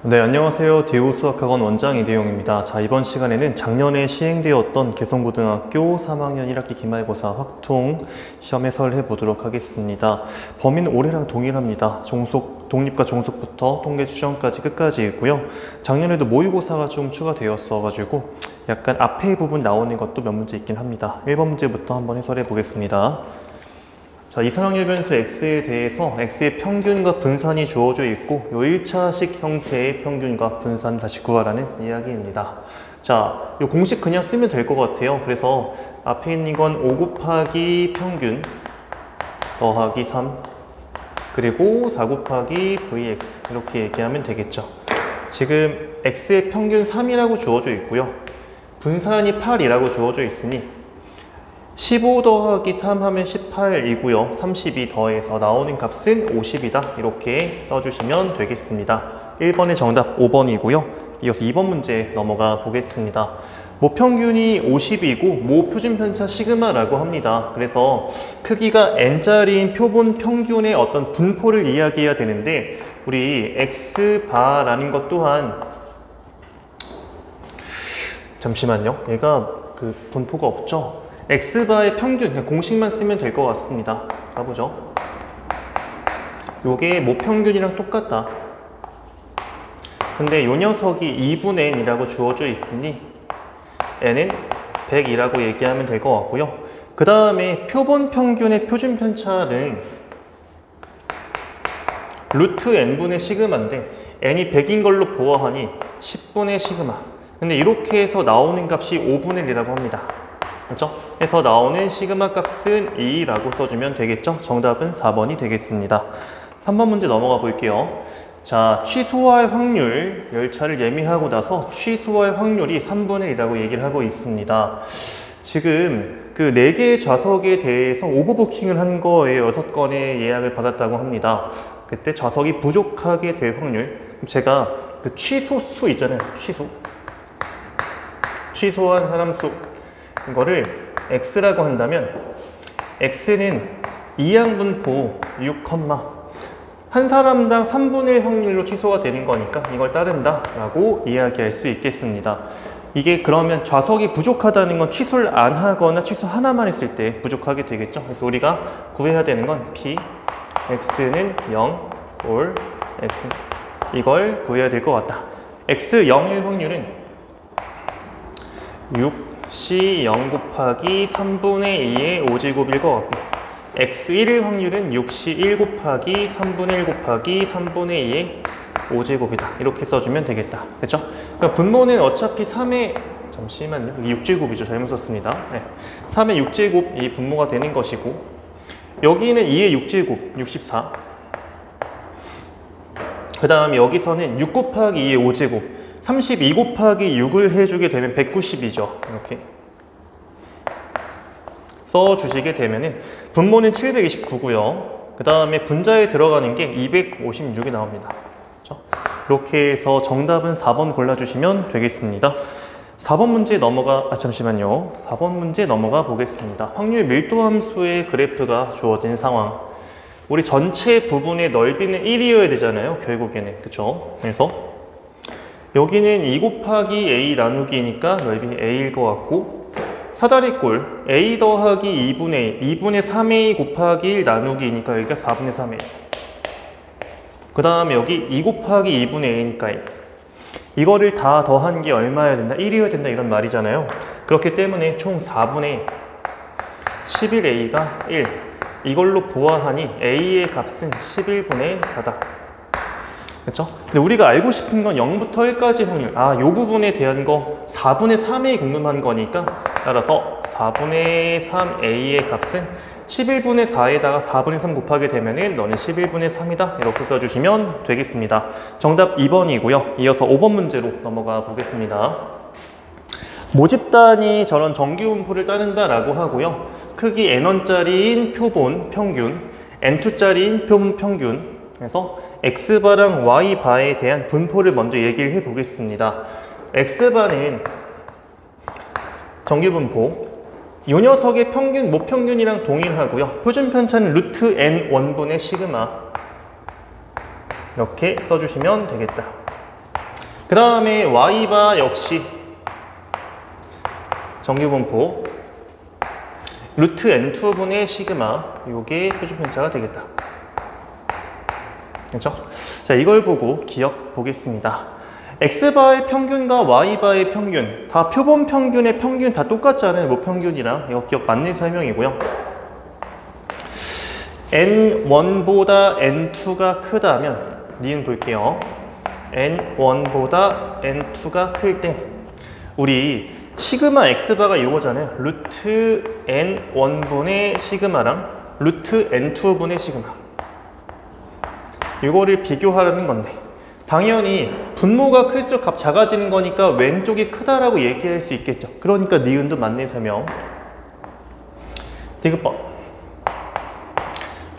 네, 안녕하세요. 대우수학학원 원장 이대용입니다. 자, 이번 시간에는 작년에 시행되었던 개성고등학교 3학년 1학기 기말고사 확통 시험 해설을 해보도록 하겠습니다. 범위는 올해랑 동일합니다. 독립과 종속부터 통계 추정까지 끝까지 있고요. 작년에도 모의고사가 좀 추가되었어가지고 약간 앞에 부분 나오는 것도 몇 문제 있긴 합니다. 1번 문제부터 한번 해설해 보겠습니다. 자, 이상학열 변수 x에 대해서 x의 평균과 분산이 주어져 있고 요 1차식 형태의 평균과 분산 다시 구하라는 이야기입니다. 자, 요 공식 그냥 쓰면 될 것 같아요. 그래서 앞에 있는 건 5 곱하기 평균 더하기 3 그리고 4 곱하기 vx 이렇게 얘기하면 되겠죠. 지금 x의 평균 3이라고 주어져 있고요. 분산이 8이라고 주어져 있으니 15 더하기 3 하면 18이고요. 32 더해서 나오는 값은 50이다. 이렇게 써주시면 되겠습니다. 1번의 정답 5번이고요. 이어서 2번 문제 넘어가 보겠습니다. 모평균이 50이고 모표준편차 시그마라고 합니다. 그래서 크기가 n짜리인 표본 평균의 어떤 분포를 이야기해야 되는데 우리 x바라는 것 또한 잠시만요. 얘가 그 분포가 없죠? x바의 평균, 그냥 공식만 쓰면 될 것 같습니다. 가보죠. 요게 모평균이랑 똑같다. 근데 요 녀석이 2분의 n이라고 주어져 있으니 n은 100이라고 얘기하면 될 것 같고요. 그 다음에 표본 평균의 표준 편차는 루트 n분의 시그마인데 n이 100인 걸로 보아하니 10분의 시그마. 근데 이렇게 해서 나오는 값이 5분의 1이라고 합니다. 그렇죠? 해서 나오는 시그마 값은 2라고 써주면 되겠죠? 정답은 4번이 되겠습니다. 3번 문제 넘어가 볼게요. 자, 취소할 확률, 열차를 예매하고 나서 취소할 확률이 3분의 1이라고 얘기를 하고 있습니다. 지금 그 4개의 좌석에 대해서 오버부킹을 한 거에 6건의 예약을 받았다고 합니다. 그때 좌석이 부족하게 될 확률, 제가 그 취소수 있잖아요. 취소한 사람 수 이거를 x라고 한다면 x는 이항분포 6, 한 사람당 3분의 1 확률로 취소가 되는 거니까 이걸 따른다 라고 이야기할 수 있겠습니다. 이게 그러면 좌석이 부족하다는 건 취소를 안 하거나 취소 하나만 했을 때 부족하게 되겠죠. 그래서 우리가 구해야 되는 건 p x는 0 or x 이걸 구해야 될 것 같다. x 0일 확률은 6 C 0 곱하기 3분의 2의 5제곱일 것 같고 x 1일 확률은 6C 1 곱하기 3분의 1 곱하기 3분의 2의 5제곱이다. 이렇게 써주면 되겠다. 그렇죠? 그러니까 분모는 어차피 3의 잠시만요. 여기 6제곱이죠. 잘못 썼습니다. 네. 3의 6제곱이 분모가 되는 것이고 여기는 2의 6제곱 64 그 다음에 여기서는 6 곱하기 2의 5제곱 32 곱하기 6을 해주게 되면 190이죠. 이렇게 써주시게 되면은 분모는 729고요. 그 다음에 분자에 들어가는 게 256이 나옵니다. 그렇죠? 이렇게 해서 정답은 4번 골라주시면 되겠습니다. 4번 문제 잠시만요. 4번 문제 넘어가 보겠습니다. 확률 밀도함수의 그래프가 주어진 상황. 우리 전체 부분의 넓이는 1이어야 되잖아요. 결국에는. 그렇죠? 그래서 여기는 2 곱하기 a 나누기니까 넓이 a일 것 같고 사다리꼴 a 더하기 2분의 3a 곱하기 1 나누기니까 여기가 4분의 3a 그 다음에 여기 2 곱하기 2분의 a니까 이거를 다 더한 게 얼마여야 된다? 1이어야 된다 이런 말이잖아요. 그렇기 때문에 총 4분의 11a가 1 이걸로 보아하니 a의 값은 11분의 4다. 그렇죠? 근데 우리가 알고 싶은 건 0부터 1까지 확률. 요 부분에 대한 거 4분의 3이 궁금한 거니까 따라서 4분의 3a의 값은 11분의 4에다가 4분의 3 곱하게 되면은 너는 11분의 3이다. 이렇게 써주시면 되겠습니다. 정답 2번이고요. 이어서 5번 문제로 넘어가 보겠습니다. 모집단이 저런 정규분포를 따른다라고 하고요. 크기 n1짜리인 표본 평균, n2짜리인 표본 평균. 그래서 x바랑 y바에 대한 분포를 먼저 얘기를 해 보겠습니다. x바는 정규분포, 이 녀석의 평균, 모평균이랑 동일하고요. 표준편차는 루트 n 원분의 시그마 이렇게 써주시면 되겠다. 그 다음에 Y바 역시 정규분포 루트 N2분의 시그마, 요게 표준편차가 되겠다. 그렇죠? 자, 이걸 보고 기억 보겠습니다. X바의 평균과 Y바의 평균, 다 표본 평균의 평균 다 똑같잖아요. 모평균이랑. 이거 기억 맞는 설명이고요. N1보다 N2가 크다면, 니은 볼게요. N1보다 N2가 클 때, 우리 시그마 X바가 이거잖아요. 루트 N1분의 시그마랑 루트 N2분의 시그마. 이거를 비교하려는 건데, 당연히 분모가 클수록 값 작아지는 거니까 왼쪽이 크다라고 얘기할 수 있겠죠. 그러니까 니은도 맞는 설명. 디귿번.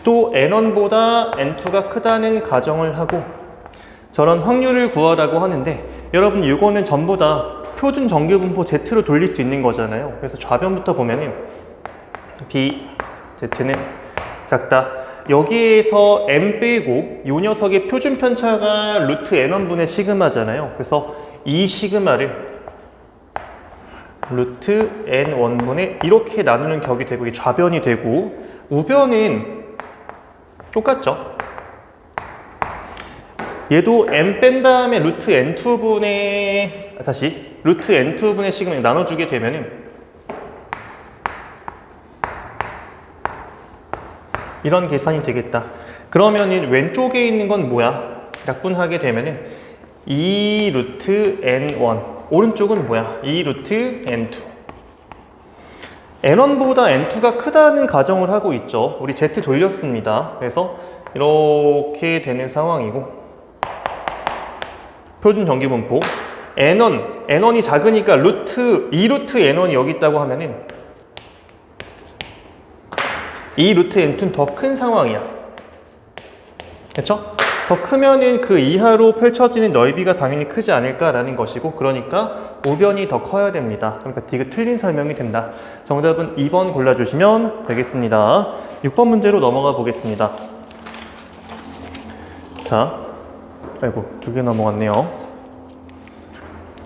또 N1보다 N2가 크다는 가정을 하고 저런 확률을 구하라고 하는데, 여러분 이거는 전부 다 표준 정규분포 Z로 돌릴 수 있는 거잖아요. 그래서 좌변부터 보면은 B, Z는 작다. 여기에서 M 빼고 요 녀석의 표준 편차가 루트 N1분의 시그마잖아요. 그래서 이 시그마를 루트 N1분의 이렇게 나누는 격이 되고 이게 좌변이 되고, 우변은 똑같죠. 얘도 M 뺀 다음에 루트 N2분의 루트 N2분의 시그마를 나눠주게 되면은 이런 계산이 되겠다. 그러면은 왼쪽에 있는 건 뭐야? 약분하게 되면은 2 루트 N1, 오른쪽은 뭐야? 2 루트 N2. N1보다 N2가 크다는 가정을 하고 있죠. 우리 Z 돌렸습니다. 그래서 이렇게 되는 상황이고, 표준 정규분포 N1이 작으니까 2 루트 N1이 여기 있다고 하면은 2 루트 N2는 더 큰 상황이야. 그렇죠? 더 크면은 그 이하로 펼쳐지는 넓이가 당연히 크지 않을까라는 것이고, 그러니까 우변이 더 커야 됩니다. 그러니까 디귿 틀린 설명이 된다. 정답은 2번 골라주시면 되겠습니다. 6번 문제로 넘어가 보겠습니다. 자, 아이고 2개 넘어갔네요.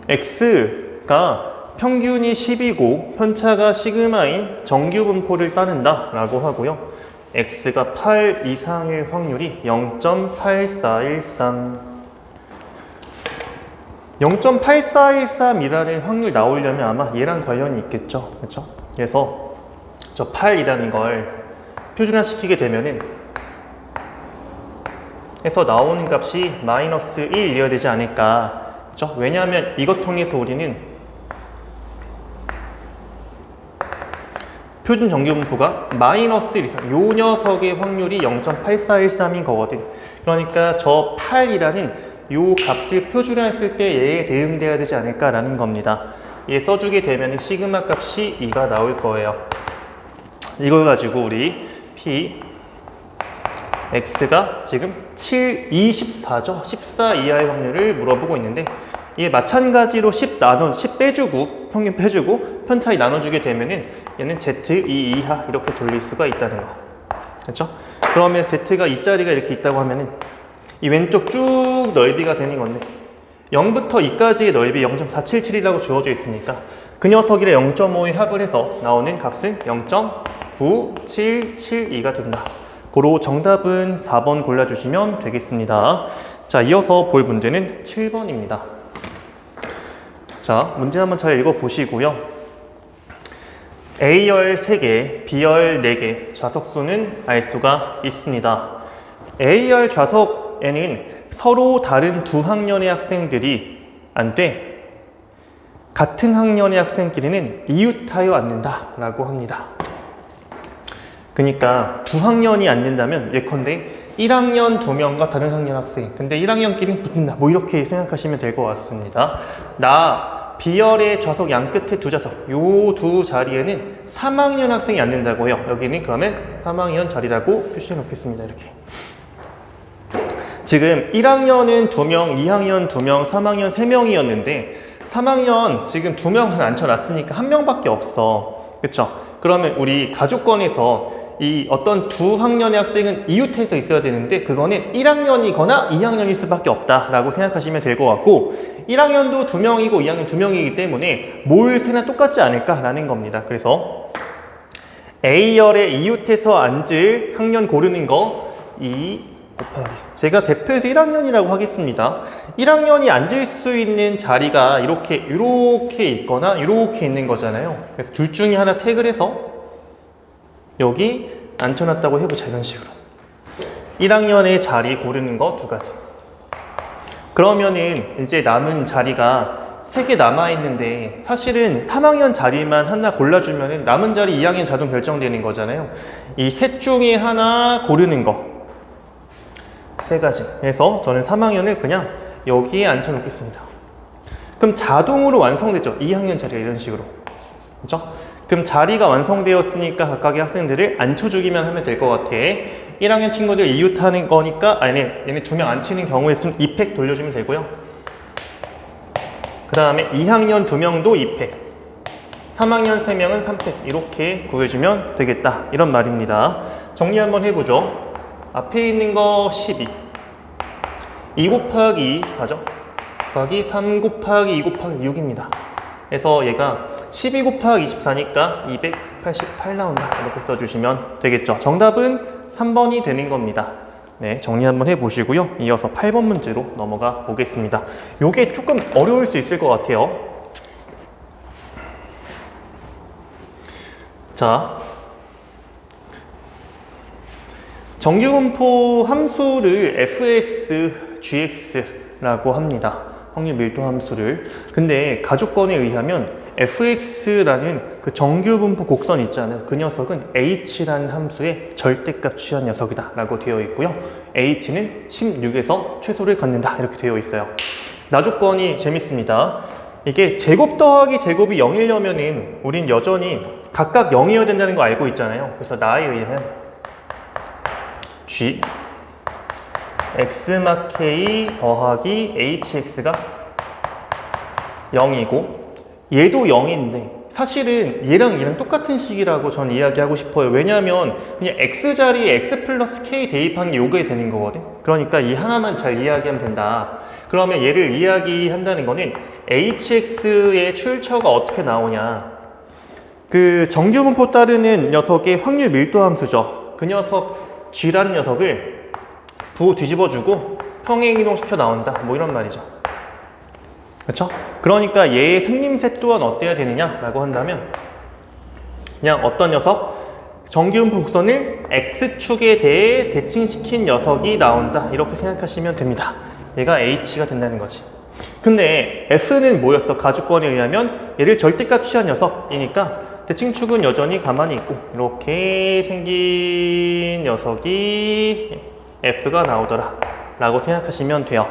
X가 평균이 10이고 편차가 시그마인 정규분포를 따른다 라고 하고요. X가 8 이상의 확률이 0.8413. 0.8413이라는 확률 나오려면 아마 얘랑 관련이 있겠죠. 그렇죠? 그래서 저 8이라는 걸 표준화 시키게 되면은 해서 나오는 값이 마이너스 1이어야 되지 않을까. 그렇죠? 왜냐하면 이것 통해서 우리는 표준 정규분포가 마이너스 1 이상, 요 녀석의 확률이 0.8413인 거거든. 그러니까 저 8이라는 요 값을 표준화했을 때 얘에 대응돼야 되지 않을까라는 겁니다. 얘 써주게 되면 시그마 값이 2가 나올 거예요. 이걸 가지고 우리 P X가 지금 7, 24죠? 14 이하의 확률을 물어보고 있는데, 이게 마찬가지로 10 빼주고, 평균 빼주고, 편차이 나눠주게 되면은 얘는 Z2 이하 이렇게 돌릴 수가 있다는 거. 그렇죠? 그러면 Z가 이 자리가 이렇게 있다고 하면은 이 왼쪽 쭉 넓이가 되는 건데, 0부터 2까지의 넓이 0.477이라고 주어져 있으니까 그 녀석이랑 0.5의 합을 해서 나오는 값은 0.9772가 된다. 고로 정답은 4번 골라주시면 되겠습니다. 자, 이어서 볼 문제는 7번입니다. 자, 문제 한번 잘 읽어보시고요. A열 3개, B열 4개, 좌석수는 알 수가 있습니다. A열 좌석에는 서로 다른 두 학년의 학생들이 안 돼, 같은 학년의 학생끼리는 이웃하여 앉는다 라고 합니다. 그러니까 두 학년이 앉는다면 예컨대 1학년 2명과 다른 학년 학생, 근데 1학년끼리는 붙는다, 뭐 이렇게 생각하시면 될 것 같습니다. B열의 좌석 양끝에 두 좌석, 요 두 자리에는 3학년 학생이 앉는다고요. 여기는 그러면 3학년 자리라고 표시해 놓겠습니다. 이렇게. 지금 1학년은 2명, 2학년 2명, 3학년 3명이었는데 3학년 지금 2명은 앉혀놨으니까 1명밖에 없어. 그쵸? 그러면 우리 가족권에서 이 어떤 두 학년의 학생은 이웃해서 있어야 되는데 그거는 1학년이거나 2학년일 수밖에 없다라고 생각하시면 될 것 같고 1학년도 2명이고 2학년 2명이기 때문에 모일 새는 똑같지 않을까라는 겁니다. 그래서 A열에 이웃해서 앉을 학년 고르는 거 2 곱하기 제가 대표해서 1학년이라고 하겠습니다. 1학년이 앉을 수 있는 자리가 이렇게 있거나 이렇게 있는 거잖아요. 그래서 둘 중에 하나 택을 해서 여기 앉혀놨다고 해보자. 이런 식으로 1학년의 자리 고르는 거 두 가지. 그러면은 이제 남은 자리가 3개 남아있는데 사실은 3학년 자리만 하나 골라주면은 남은 자리 2학년 자동 결정되는 거잖아요. 이 셋 중에 하나 고르는 거 세 가지 해서 저는 3학년을 그냥 여기에 앉혀 놓겠습니다. 그럼 자동으로 완성됐죠. 2학년 자리가 이런 식으로. 그렇죠? 그럼 자리가 완성되었으니까 각각의 학생들을 앉혀주기만 하면 될 것 같아. 1학년 친구들 이웃하는 거니까 얘네 2명 앉히는 경우에 있으면 2팩 돌려주면 되고요. 그 다음에 2학년 2명도 2팩 3학년 3명은 3팩 이렇게 구해주면 되겠다 이런 말입니다. 정리 한번 해보죠. 앞에 있는 거 12 2 곱하기 4죠. 곱하기 3 곱하기 2 곱하기 6입니다. 그래서 얘가 12 곱하기 24니까 288 나온다 이렇게 써주시면 되겠죠. 정답은 3번이 되는 겁니다. 네, 정리 한번 해보시고요. 이어서 8번 문제로 넘어가 보겠습니다. 요게 조금 어려울 수 있을 것 같아요. 자, 정규분포 함수를 fx, gx라고 합니다. 확률 밀도 함수를. 근데 가족권에 의하면 fx라는 그 정규분포 곡선 있잖아요. 그 녀석은 h라는 함수의 절대값 취한 녀석이다 라고 되어 있고요. h는 16에서 최소를 갖는다 이렇게 되어 있어요. 나조건이 재밌습니다. 이게 제곱 더하기 제곱이 0이려면은 우린 여전히 각각 0이어야 된다는 거 알고 있잖아요. 그래서 나에 의하면 g x-k 더하기 hx가 0이고 얘도 0인데 사실은 얘랑 똑같은 식이라고 전 이야기하고 싶어요. 왜냐하면 그냥 x 자리에 x 플러스 k 대입한 게 요게 되는 거거든. 그러니까 이 하나만 잘 이야기하면 된다. 그러면 얘를 이야기한다는 거는 hx의 출처가 어떻게 나오냐, 그 정규분포 따르는 녀석의 확률 밀도 함수죠. 그 녀석 g라는 녀석을 뒤집어주고 평행 이동시켜 나온다 뭐 이런 말이죠. 그렇죠? 그러니까 얘의 생김새 또한 어때야 되느냐라고 한다면 그냥 어떤 녀석? 정규분포 곡선을 x축에 대해 대칭시킨 녀석이 나온다 이렇게 생각하시면 됩니다. 얘가 h가 된다는 거지. 근데 f는 뭐였어? 가주권에 의하면 얘를 절대값 취한 녀석이니까 대칭축은 여전히 가만히 있고 이렇게 생긴 녀석이 f가 나오더라 라고 생각하시면 돼요.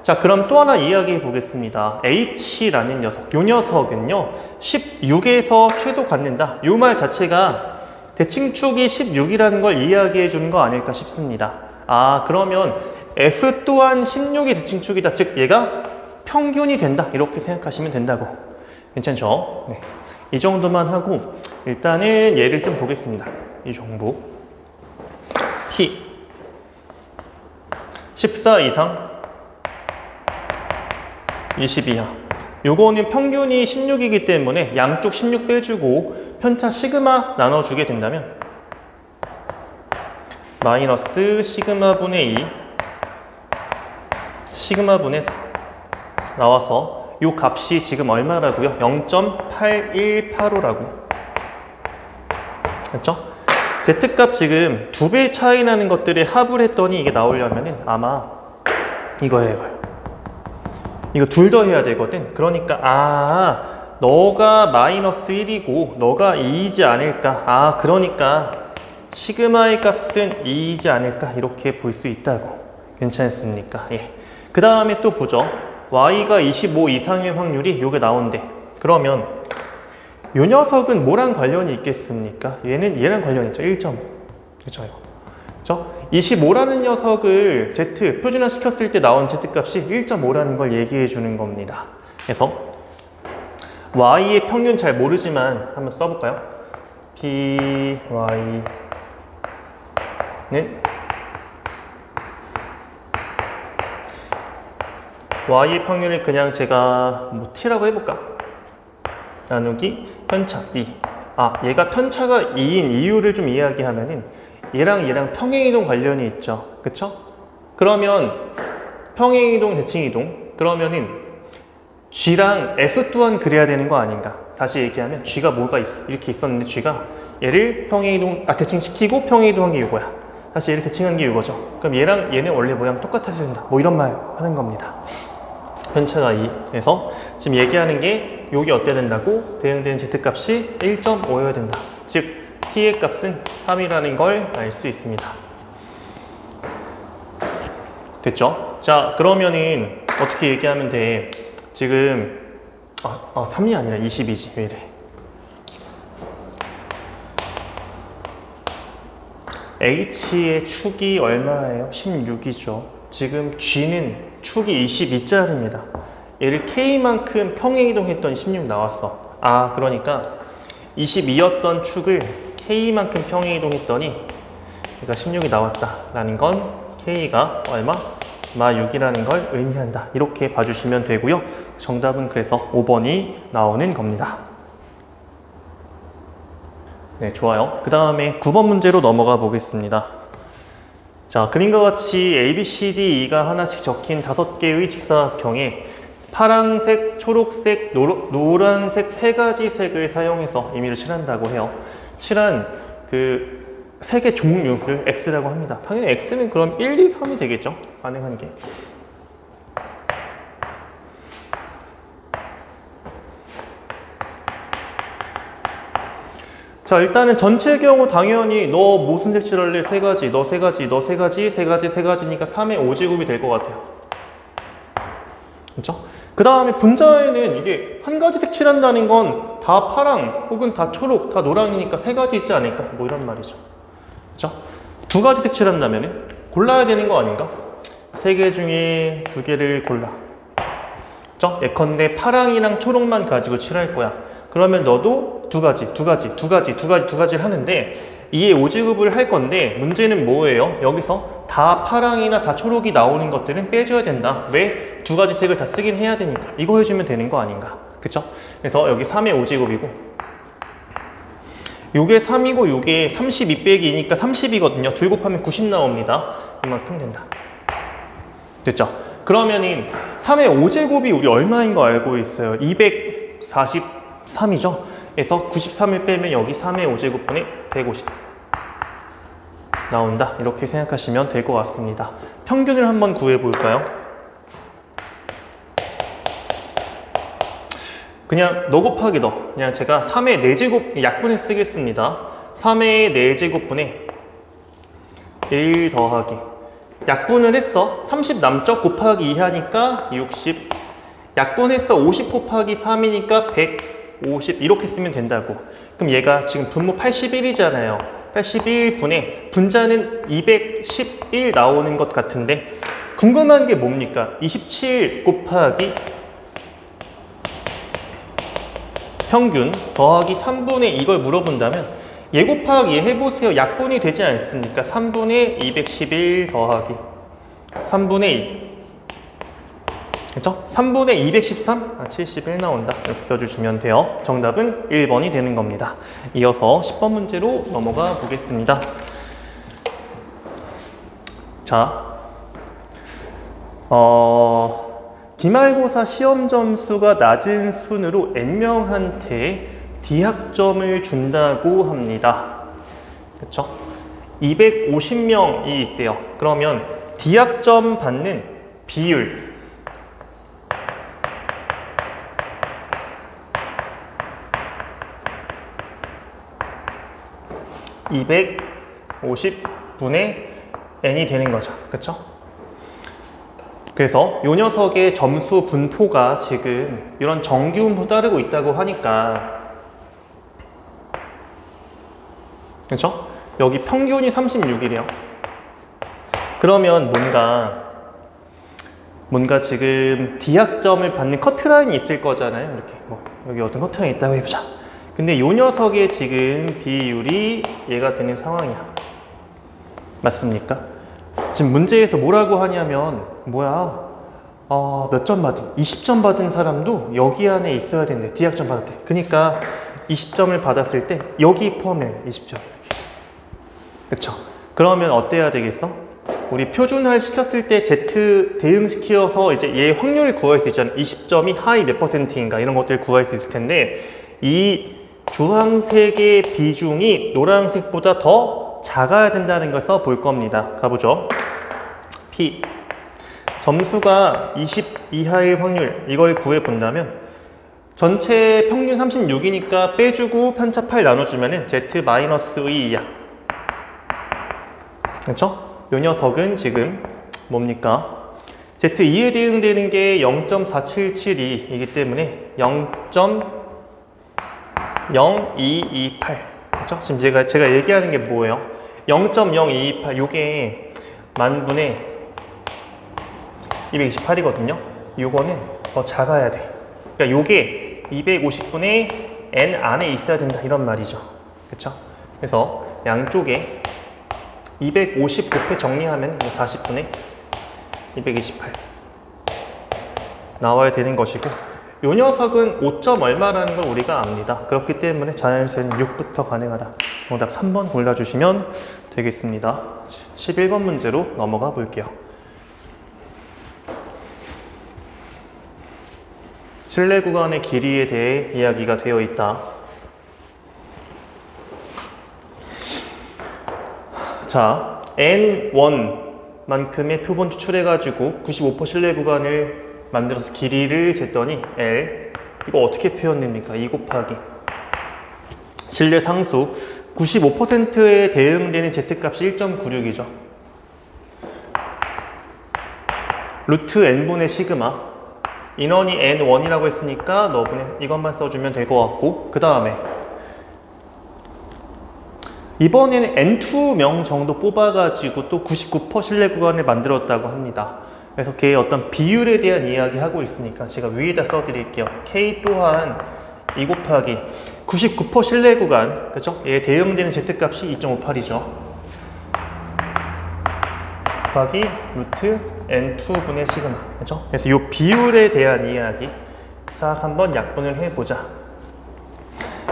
자, 그럼 또 하나 이야기해 보겠습니다. h라는 녀석, 요 녀석은요 16에서 최소 갖는다. 요 말 자체가 대칭축이 16이라는 걸 이야기해 주는 거 아닐까 싶습니다. 아, 그러면 f 또한 16이 대칭축이다. 즉 얘가 평균이 된다 이렇게 생각하시면 된다고. 괜찮죠? 네. 이 정도만 하고 일단은 얘를 좀 보겠습니다. 이 정보 p 14 이상 20 이하 요거는 평균이 16이기 때문에 양쪽 16 빼주고 편차 시그마 나눠주게 된다면 마이너스 시그마 분의 2 시그마 분의 4 나와서 요 값이 지금 얼마라고요? 0.8185라고. 그렇죠? Z값 지금 2배 차이 나는 것들의 합을 했더니 이게 나오려면은 아마 이거예요. 이거 둘 더 해야 되거든. 그러니까 너가 마이너스 1이고 너가 2이지 않을까. 그러니까 시그마의 값은 2이지 않을까 이렇게 볼 수 있다고. 괜찮습니까? 예. 그 다음에 또 보죠. y가 25 이상의 확률이 요게 나온대. 그러면 요 녀석은 뭐랑 관련이 있겠습니까? 얘랑 관련이 있죠. 1.5. 그렇죠? 그렇죠? 25라는 녀석을 z 표준화 시켰을 때 나온 z값이 1.5라는 걸 얘기해 주는 겁니다. 그래서 y의 평균 잘 모르지만 한번 써볼까요? py y의 평균을 그냥 제가 뭐 t라고 해볼까? 나누기 편차 b. 얘가 편차가 2인 이유를 좀 이야기하면은 얘랑 평행이동 관련이 있죠. 그쵸? 그러면 평행이동, 대칭이동 그러면은 g랑 f 또한 그래야 되는 거 아닌가? 다시 얘기하면 g가 뭐가 이렇게 있었는데 g가 얘를 대칭시키고 평행이동한 게 이거야. 다시 얘를 대칭한 게 이거죠. 그럼 얘랑 얘는 원래 모양 똑같아져야 된다. 뭐 이런 말 하는 겁니다. 편차가 2. 그래서 지금 얘기하는 게 여기 어때야 된다고? 대응되는 z값이 1.5여야 된다. 즉 t의 값은 3이라는 걸 알 수 있습니다. 됐죠? 자, 그러면은 어떻게 얘기하면 돼? 지금 3이 아니라 22지. 왜 이래? h의 축이 얼마예요? 16이죠. 지금 g는 축이 22짜리입니다. 얘를 k만큼 평행이동했더니 16 나왔어. 그러니까 22였던 축을 k만큼 평행이동했더니 얘가 16이 나왔다라는 건 k가 얼마? 마 6이라는 걸 의미한다. 이렇게 봐주시면 되고요. 정답은 그래서 5번이 나오는 겁니다. 네, 좋아요. 그 다음에 9번 문제로 넘어가 보겠습니다. 자, 그림과 같이 A, B, C, D, E가 하나씩 적힌 5개의 직사각형에 파란색, 초록색, 노란색 3가지 색을 사용해서 임의를 칠한다고 해요. 칠한 그 색의 종류를 X라고 합니다. 당연히 X는 그럼 1, 2, 3이 되겠죠? 가능한 게. 자, 일단은 전체 경우 당연히 너 무슨 색 칠할래? 3가지, 너 3가지, 너 3가지, 3가지, 3가지니까 3의 5제곱이 될 것 같아요. 그렇죠? 그 다음에 분자에는 이게 한 가지 색 칠한다는 건 다 파랑 혹은 다 초록, 다 노랑이니까 3가지 있지 않을까? 뭐 이런 말이죠. 그렇죠? 2가지 색 칠한다면은 골라야 되는 거 아닌가? 3개 중에 2개를 골라. 그렇죠? 예컨대 파랑이랑 초록만 가지고 칠할 거야. 그러면 너도 2가지를 하는데 2의 5제곱을 할 건데 문제는 뭐예요? 여기서 다 파랑이나 다 초록이 나오는 것들은 빼줘야 된다. 왜? 2가지 색을 다 쓰긴 해야 되니까. 이거 해주면 되는 거 아닌가? 그쵸? 그래서 여기 3의 5제곱이고 요게 3이고 요게 32 빼기 2니까 30이거든요. 둘 곱하면 90 나옵니다. 이만큼 된다. 됐죠? 그러면은 3의 5제곱이 우리 얼마인 거 알고 있어요? 243이죠? 그래서 93을 빼면 여기 3의 5제곱분의 150 나온다. 이렇게 생각하시면 될 것 같습니다. 평균을 한번 구해볼까요? 그냥 너 곱하기 너. 그냥 제가 3의 4제곱 약분을 쓰겠습니다. 3의 4제곱분의 1 더하기 약분을 했어. 30 남쪽 곱하기 2 하니까 60 약분했어. 50 곱하기 3이니까 150 이렇게 쓰면 된다고. 그럼 얘가 지금 분모 81이잖아요. 81분의 분자는 211 나오는 것 같은데 궁금한 게 뭡니까? 27 곱하기 평균 더하기 3분의 이걸 물어본다면 얘 곱하기 얘 해보세요. 약분이 되지 않습니까? 3분의 211 더하기 3분의 2 그렇죠? 3분의 213? 71 나온다. 이렇게 써주시면 돼요. 정답은 1번이 되는 겁니다. 이어서 10번 문제로 넘어가 보겠습니다. 자, 기말고사 시험 점수가 낮은 순으로 N명한테 D학점을 준다고 합니다. 그렇죠? 250명이 있대요. 그러면 D학점 받는 비율 250분의 n이 되는 거죠. 그쵸? 그래서 이 녀석의 점수 분포가 지금 이런 정규분포 따르고 있다고 하니까 그쵸? 여기 평균이 36이래요. 그러면 뭔가 지금 D학점을 받는 커트라인이 있을 거잖아요. 이렇게 여기 어떤 커트라인이 있다고 해보자. 근데 이 녀석의 지금 비율이 얘가 되는 상황이야. 맞습니까? 지금 문제에서 뭐라고 하냐면 몇 점 받은? 20점 받은 사람도 여기 안에 있어야 된대. D학점 받을 때. 그러니까 20점을 받았을 때 여기 포함해 20점. 그쵸? 그러면 어때야 되겠어? 우리 표준화를 시켰을 때 Z 대응시켜서 이제 얘 확률을 구할 수 있잖아. 20점이 하위 몇 %인가 이런 것들을 구할 수 있을 텐데 이 주황색의 비중이 노란색보다 더 작아야 된다는 걸 써볼 겁니다. 가보죠. P 점수가 20 이하의 확률 이걸 구해 본다면 전체 평균 36이니까 빼주고 편차 8 나눠주면은 Z-2이야. 그렇죠? 요 녀석은 지금 뭡니까? Z2에 대응되는 게 0.4772이기 때문에 0.0228. 그렇죠? 지금 제가 얘기하는 게 뭐예요? 0.0228 요게 만분의 228이거든요. 요거는 더 작아야 돼. 그러니까 요게 250분의 n 안에 있어야 된다 이런 말이죠. 그렇죠? 그래서 양쪽에 250 곱해 정리하면 40분의 228 나와야 되는 것이고 요 녀석은 5점 얼마라는 걸 우리가 압니다. 그렇기 때문에 자연수는 6부터 가능하다. 정답 3번 골라주시면 되겠습니다. 11번 문제로 넘어가 볼게요. 실내 구간의 길이에 대해 이야기가 되어 있다. 자, N1만큼의 표본 추출해가지고 95% 실내 구간을 만들어서 길이를 쟀더니 L 이거 어떻게 표현됩니까? 2 곱하기 실내 상수 95%에 대응되는 Z값이 1.96이죠. 루트 N분의 시그마 인원이 N1이라고 했으니까 너분의 이것만 써주면 될 것 같고 그 다음에 이번에는 N2명 정도 뽑아가지고 또 99% 실내 구간을 만들었다고 합니다. 그래서 걔의 어떤 비율에 대한 이야기 하고 있으니까 제가 위에다 써드릴게요. K 또한 2 곱하기 99% 실내 구간, 그죠? 얘 대응되는 Z값이 2.58이죠. 곱하기 루트 N2분의 시그마, 그죠? 그래서 이 비율에 대한 이야기 싹 한번 약분을 해보자.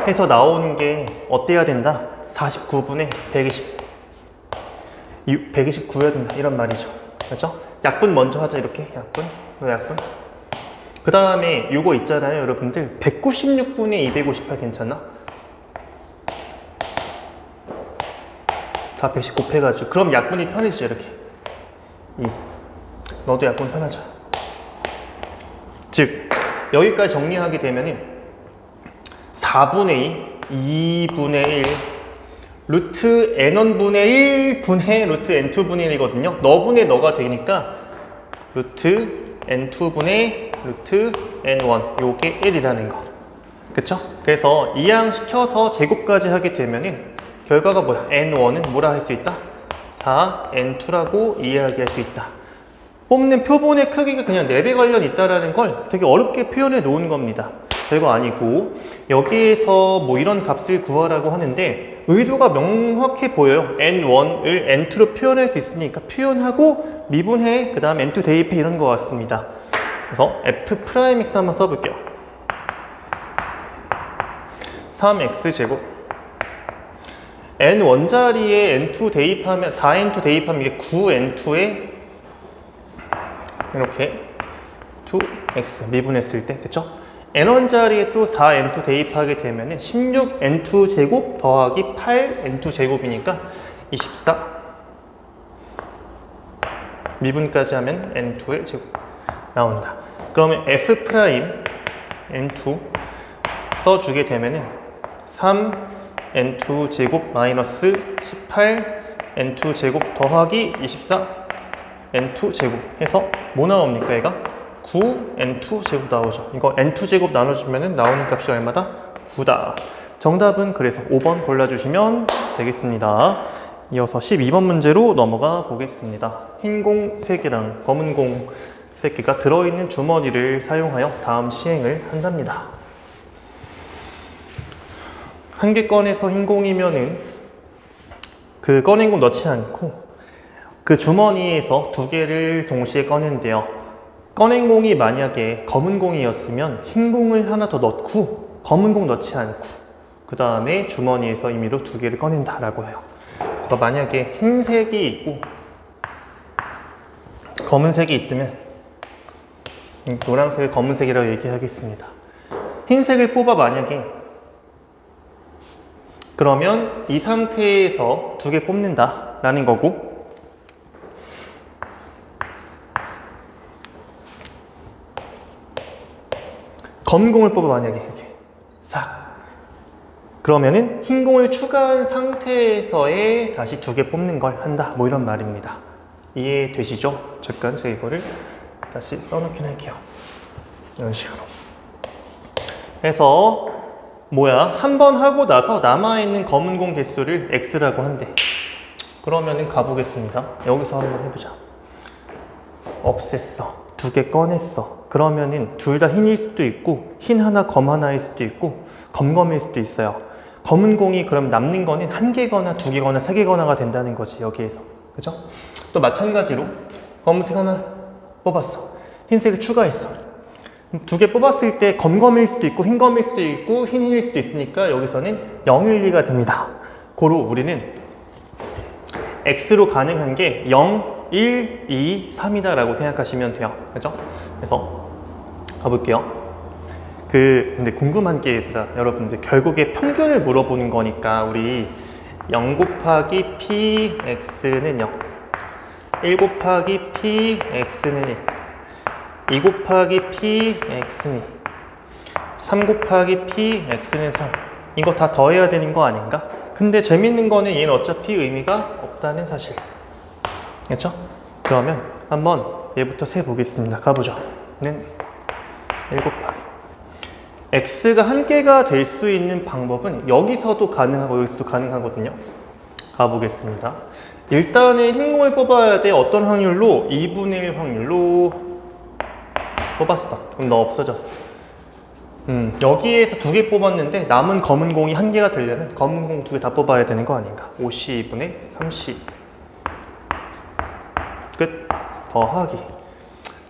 해서 나오는 게 어때야 된다? 49분의 120 129여야 된다 이런 말이죠. 그렇죠? 약분 먼저 하자. 이렇게 약분 그 다음에 요거 있잖아요 여러분들 196분의 258 괜찮나? 다 110 곱해가지고 그럼 약분이 편해지죠. 이렇게 너도 약분 편하죠. 즉 여기까지 정리하게 되면은 4분의 2 2분의 1 루트 n1분의 1분의 루트 n2분의 1이거든요. 너분의 너가 되니까 루트 n2분의 루트 n1 요게 1이라는 거. 그쵸? 그래서 이항시켜서 제곱까지 하게 되면은 결과가 뭐야? n1은 뭐라 할 수 있다? 4n2라고 이야기할 수 있다. 뽑는 표본의 크기가 그냥 4배 관련 있다라는 걸 되게 어렵게 표현해 놓은 겁니다. 별거 아니고 여기에서 뭐 이런 값을 구하라고 하는데 의도가 명확해 보여요. n1을 n2로 표현할 수 있으니까 표현하고 미분해 그 다음 n2 대입해 이런 거 같습니다. 그래서 f'x 한번 써볼게요. 3x 제곱 n 원자리에 n2 대입하면 4n2 대입하면 이게 9n2에 이렇게 2x 미분했을 때 그쵸? n1자리에 또 4n2 대입하게 되면 16n2 제곱 더하기 8n2 제곱이니까 24 미분까지 하면 n2의 제곱 나온다. 그러면 f' n2 써주게 되면 3n2 제곱 마이너스 18n2 제곱 더하기 24 n2 제곱 해서 뭐 나옵니까 얘가? 9n2 제곱 나오죠. 이거 n2 제곱 나눠주면 나오는 값이 얼마다? 9다. 정답은 그래서 5번 골라주시면 되겠습니다. 이어서 12번 문제로 넘어가 보겠습니다. 흰 공 3개랑 검은 공 3개가 들어있는 주머니를 사용하여 다음 시행을 한답니다. 한 개 꺼내서 흰 공이면은 그 꺼낸 공 넣지 않고 그 주머니에서 두 개를 동시에 꺼낸대요. 꺼낸 공이 만약에 검은 공이었으면 흰 공을 하나 더 넣고 검은 공 넣지 않고 그 다음에 주머니에서 임의로 두 개를 꺼낸다라고 해요. 그래서 만약에 흰색이 있고 검은색이 있다면 노란색을 검은색이라고 얘기하겠습니다. 흰색을 뽑아 만약에 그러면 이 상태에서 두 개 뽑는다 라는 거고, 검은 공을 뽑아 만약에 이렇게 싹 그러면은 흰 공을 추가한 상태에서의 다시 두 개 뽑는 걸 한다, 뭐 이런 말입니다. 이해되시죠? 잠깐 제가 이거를 다시 써놓긴 할게요. 이런 식으로 해서 뭐야, 한 번 하고 나서 남아있는 검은 공 개수를 X라고 한대. 그러면은 가보겠습니다. 여기서 한번 해보자. 없앴어. 두 개 꺼냈어. 그러면은 둘 다 흰일 수도 있고 흰 하나 검 하나일 수도 있고 검검일 수도 있어요. 검은 공이 그럼 남는 거는 한 개거나 두 개거나 세 개거나가 된다는 거지, 여기에서. 그죠? 또 마찬가지로 검은색 하나 뽑았어. 흰색을 추가했어. 두 개 뽑았을 때 검검일 수도 있고 흰검일 수도 있고 흰일 수도 있으니까 여기서는 0, 1, 2가 됩니다. 고로 우리는 X로 가능한 게 0, 1, 2, 3이다 라고 생각하시면 돼요. 그죠? 그래서 가볼게요. 근데 궁금한 게 얘들아, 여러분들 결국에 평균을 물어보는 거니까 우리 0 곱하기 px는 0, 1 곱하기 px는 1, 2 곱하기 px는 2, 3 곱하기 px는 3, 이거 다 더해야 되는 거 아닌가? 근데 재밌는 거는 얘는 어차피 의미가 없다는 사실. 그렇죠? 그러면 한번 얘부터 세보겠습니다. 가보죠. 는 1 곱하기 x가 한 개가 될 수 있는 방법은 여기서도 가능하고 여기서도 가능하거든요. 가보겠습니다. 일단은 흰 공을 뽑아야 돼. 어떤 확률로? 2분의 1 확률로 뽑았어. 그럼 너 없어졌어. 여기에서 두 개 뽑았는데 남은 검은 공이 한 개가 되려면 검은 공 두 개 다 뽑아야 되는 거 아닌가? 5C2분의 3C 끝. 더하기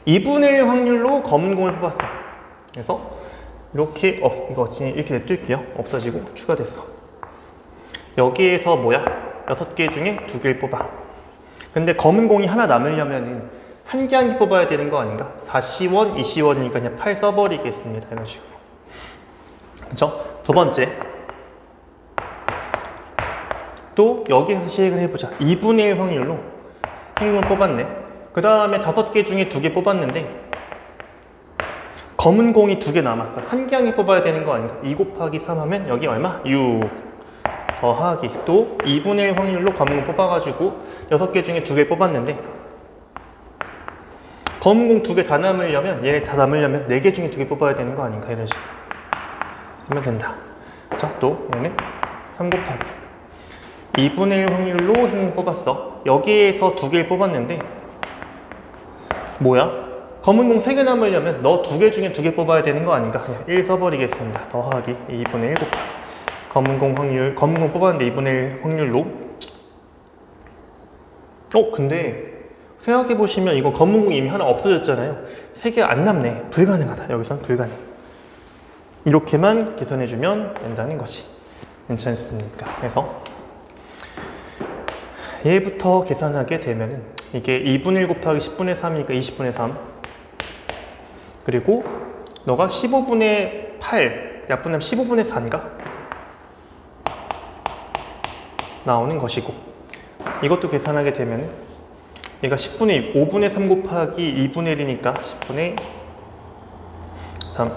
2분의 1 확률로 검은 공을 뽑았어. 그래서 이렇게 이거 이렇게 냅둘게요. 없어지고 추가됐어. 여기에서 뭐야? 6개 중에 2개를 뽑아. 근데 검은 공이 하나 남으려면은 한 개 한 개 뽑아야 되는 거 아닌가? 4C1, 2C1이니까 그냥 8 써버리겠습니다. 이런 식으로. 그렇죠? 두 번째, 또 여기에서 시행을 해보자. 2분의 1 확률로 흰공을 뽑았네. 그 다음에 5개 중에 2개 뽑았는데 검은 공이 2개 남았어. 한 개 한 개 뽑아야 되는 거 아닌가? 2 곱하기 3 하면 여기 얼마? 6 더하기 또 2분의 1 확률로 검은 공 뽑아가지고 6개 중에 2개 뽑았는데 검은 공 2개 다 남으려면, 얘네 다 남으려면 4개 중에 2개 뽑아야 되는 거 아닌가? 이런 식으로 쓰면 된다. 자, 또 얘는 3 곱하기 2분의 1 확률로 흰 공 뽑았어. 여기에서 2개를 뽑았는데 뭐야? 검은 공 3개 남으려면 너 2개 중에 2개 뽑아야 되는 거 아닌가? 그냥 1 써버리겠습니다. 더하기 2분의 1 곱하기 검은 공 확률, 검은 공 뽑았는데 2분의 1 확률로. 근데 생각해보시면 이거 검은 공이 이미 하나 없어졌잖아요. 3개가 안 남네. 불가능하다. 여기선 불가능. 이렇게만 계산해주면 된다는 거지. 괜찮습니까? 그래서 얘부터 계산하게 되면은 이게 2분의 1 곱하기 10분의 3이니까 20분의 3, 그리고 너가 15분의 8 약분하면 15분의 4인가? 나오는 것이고, 이것도 계산하게 되면은 얘가 10분의 5분의 3 곱하기 2분의 1이니까 10분의 3,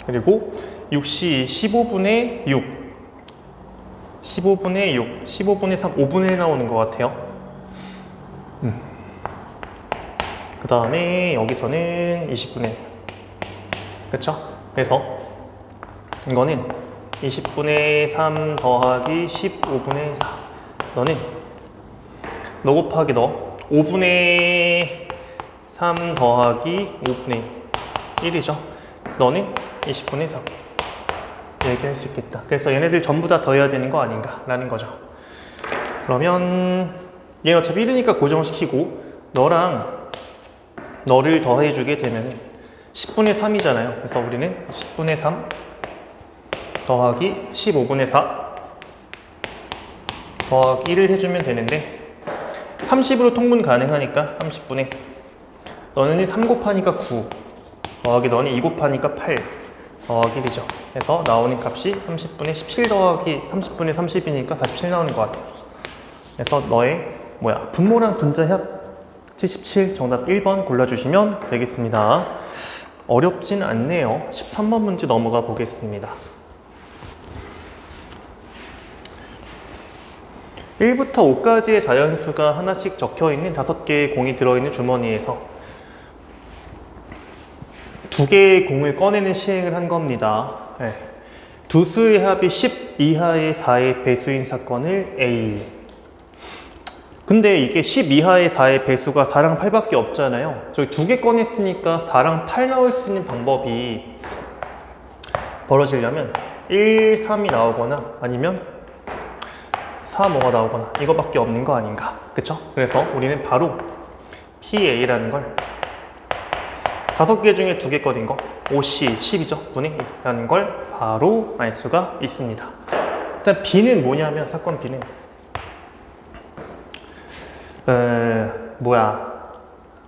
그리고 6C 15분의 6, 15분의 6, 15분의 3, 5분의 1 나오는 것 같아요. 그 다음에 여기서는 20분의 1. 그쵸? 그래서 이거는 20분의 3 더하기 15분의 4. 너는 너 곱하기 너 5분의 3 더하기 5분의 1이죠. 너는 20분의 3 얘기할 수 있겠다. 그래서 얘네들 전부 다 더해야 되는 거 아닌가 라는 거죠. 그러면 얘는 어차피 1이니까 고정시키고 너를 더해주게 되면 10분의 3이잖아요. 그래서 우리는 10분의 3 더하기 15분의 4 더하기 1을 해주면 되는데 30으로 통분 가능하니까 30분의 너는 3 곱하니까 9 더하기 너는 2 곱하니까 8 더하기 1이죠. 그래서 나오는 값이 30분의 17 더하기 30분의 30이니까 47 나오는 것 같아요. 그래서 너의 분모랑 분자 합 77 정답 1번 골라주시면 되겠습니다. 어렵진 않네요. 13번 문제 넘어가 보겠습니다. 1부터 5까지의 자연수가 하나씩 적혀있는 5개의 공이 들어있는 주머니에서 2개의 공을 꺼내는 시행을 한 겁니다. 네. 두 수의 합이 10 이하의 4의 배수인 사건을 A. 근데 이게 10 이하의 4의 배수가 4랑 8밖에 없잖아요. 저기 2개 꺼냈으니까 4랑 8 나올 수 있는 방법이 벌어지려면 1, 3이 나오거나 아니면 4, 뭐가 나오거나 이거밖에 없는 거 아닌가. 그쵸? 그래서 우리는 바로 PA라는 걸 5개 중에 2개 꺼낸 거 5C 10이죠. 분의 2라는 걸 바로 알 수가 있습니다. 일단 B는 뭐냐면 사건 B는